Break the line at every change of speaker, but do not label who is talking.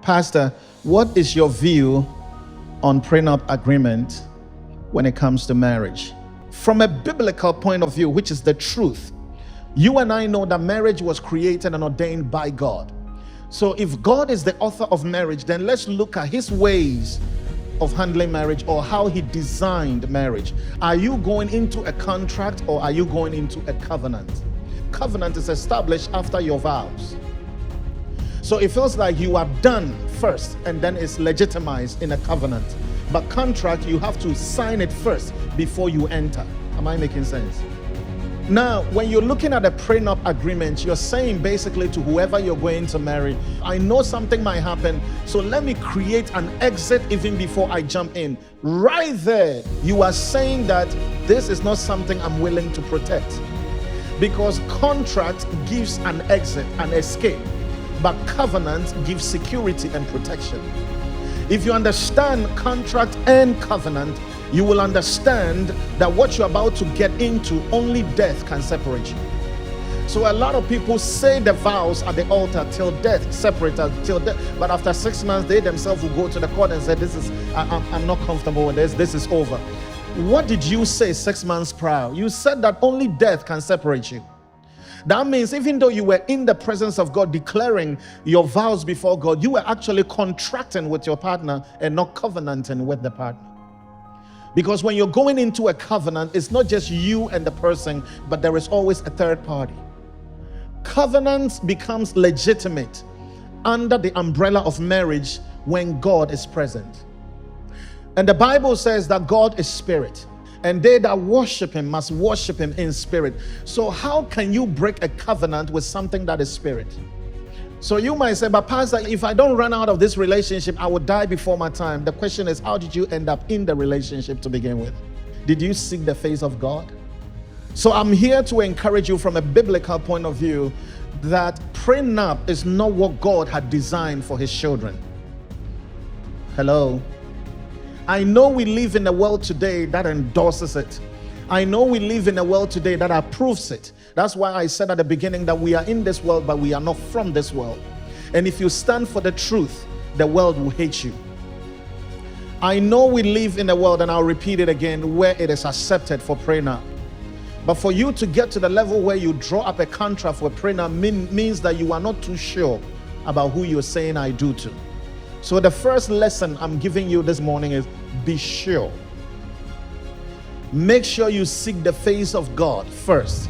Pastor, what is your view on prenup agreement when it comes to marriage? From a biblical point of view, which is the truth, you and I know that marriage was created and ordained by God. So if God is the author of marriage, then let's look at his ways of handling marriage, or how he designed marriage. Are you going into a contract, or are you going into a covenant? Covenant is established after your vows. So it feels like you are done first and then it's legitimized in a covenant. But contract, you have to sign it first before you enter. Am I making sense? Now, when you're looking at a prenup agreement, you're saying basically to whoever you're going to marry, I know something might happen, so let me create an exit even before I jump in. Right there, you are saying that this is not something I'm willing to protect. Because contract gives an exit, an escape, but covenant gives security and protection. If you understand contract and covenant, you will understand that what you're about to get into, only death can separate you. So a lot of people say the vows at the altar till death, separate us till death. But after 6 months, they themselves will go to the court and say, I'm not comfortable with this is over. What did you say 6 months prior? You said that only death can separate you. That means even though you were in the presence of God declaring your vows before God, you were actually contracting with your partner and not covenanting with the partner. Because when you're going into a covenant, it's not just you and the person, but there is always a third party. Covenant becomes legitimate under the umbrella of marriage when God is present. And the Bible says that God is spirit, and they that worship him must worship him in spirit. So how can you break a covenant with something that is spirit? So you might say, but Pastor, if I don't run out of this relationship, I will die before my time. The question is, how did you end up in the relationship to begin with? Did you seek the face of God? So I'm here to encourage you from a biblical point of view that prenup is not what God had designed for his children. Hello? I know we live in a world today that endorses it. I know we live in a world today that approves it. That's why I said at the beginning that we are in this world, but we are not from this world. And if you stand for the truth, the world will hate you. I know we live in a world, and I'll repeat it again, where it is accepted for prenup. But for you to get to the level where you draw up a contract for prenup means that you are not too sure about who you're saying I do to. So the first lesson I'm giving you this morning is be sure. Make sure you seek the face of God first.